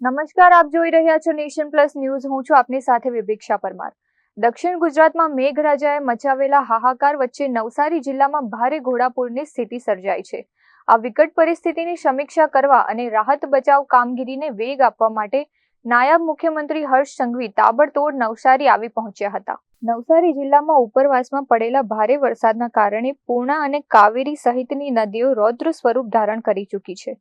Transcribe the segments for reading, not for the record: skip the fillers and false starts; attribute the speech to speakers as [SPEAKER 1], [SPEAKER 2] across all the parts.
[SPEAKER 1] નમસ્કાર, આપ જોઈ રહ્યા છો નેશન પ્લસ ન્યૂઝ. હું છું આપની સાથે વિભિક્ષા પરમાર. દક્ષિણ ગુજરાતમાં મેઘરાજાએ મચાવેલા હાહાકાર વચ્ચે નવસારી જિલ્લામાં ભારે ઘોડાપૂરની સ્થિતિ સર્જાઈ છે. આ વિકટ પરિસ્થિતિની સમીક્ષા કરવા અને રાહત બચાવ કામગીરીને વેગ આપવા માટે નાયબ મુખ્યમંત્રી હર્ષ સંઘવી તાબડતોડ નવસારી આવી પહોંચ્યા હતા. નવસારી જિલ્લામાં ઉપરવાસમાં પડેલા ભારે વરસાદના કારણે પૂર્ણા અને કાવેરી સહિતની નદીઓ રૌદ્ર સ્વરૂપ ધારણ કરી ચૂકી છે.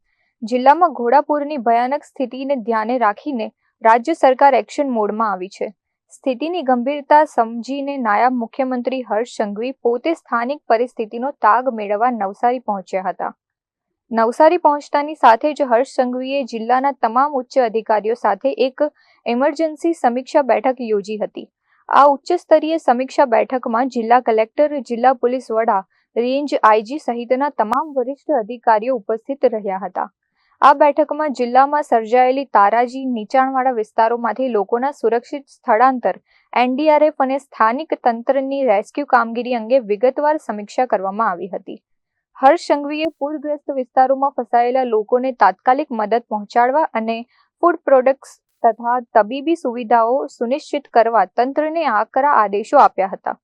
[SPEAKER 1] જિલ્લામાં ઘોડાપૂરની ભયાનક સ્થિતિને ધ્યાને રાખીને રાજ્ય સરકાર એક્શન મોડમાં આવી છે. સ્થિતિની ગંભીરતા સમજીને નાયબ મુખ્યમંત્રી હર્ષ સંઘવી પોતે સ્થાનિક પરિસ્થિતિનો તાગ મેળવવા નવસારી પહોંચ્યા હતા. નવસારી પહોંચતાની સાથે જ હર્ષ સંઘવીએ જિલ્લાના તમામ ઉચ્ચ અધિકારીઓ સાથે એક ઇમરજન્સી સમીક્ષા બેઠક યોજી હતી. આ ઉચ્ચ સ્તરીય સમીક્ષા બેઠકમાં જિલ્લા કલેક્ટર, જિલ્લા પોલીસ વડા, રેન્જ આઈજી સહિતના તમામ વરિષ્ઠ અધિકારીઓ ઉપસ્થિત રહ્યા હતા. આ બેઠકમાં જિલ્લામાં સર્જાયેલી તારાજી, નીચાણવાળા વિસ્તારોમાંથી લોકોના સુરક્ષિત સ્થળાંતર, એનડીઆરએફ અને સ્થાનિક તંત્રની રેસ્ક્યુ કામગીરી અંગે વિગતવાર સમીક્ષા કરવામાં આવી હતી. હર્ષ સંઘવીએ પૂરગ્રસ્ત વિસ્તારોમાં ફસાયેલા લોકોને તાત્કાલિક મદદ પહોંચાડવા અને ફૂડ પ્રોડક્ટ્સ તથા તબીબી સુવિધાઓ સુનિશ્ચિત કરવા તંત્રને આકરા આદેશો આપ્યા હતા.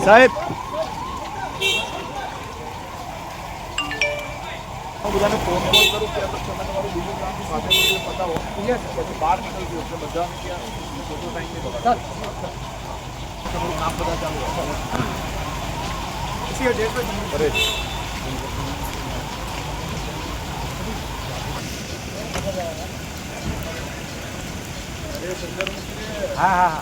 [SPEAKER 2] સાહેબ બધાને ફોન કોલ કરું કે તમે તમારું બીજું કામ સાથે પતાવો પછી બહાર નીકળી ગયો એટલે બધાને ત્યાં ફોટો ટાઈમ નહીં બગાડો. તમારું કામ બધા ચાલુ હા હા હા.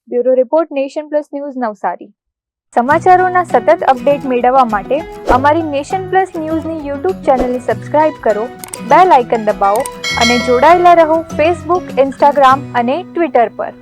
[SPEAKER 1] Bureau report, Nation Plus News, Navsari. સમાચારોના સતત અપડેટ મેળવવા માટે અમારી નેશન પ્લસ ન્યૂઝની યુટ્યુબ ચેનલને સબસ્ક્રાઇબ કરો, બેલ આઇકન દબાવો અને જોડાયેલા રહો ફેસબુક, ઇન્સ્ટાગ્રામ અને ટ્વિટર પર.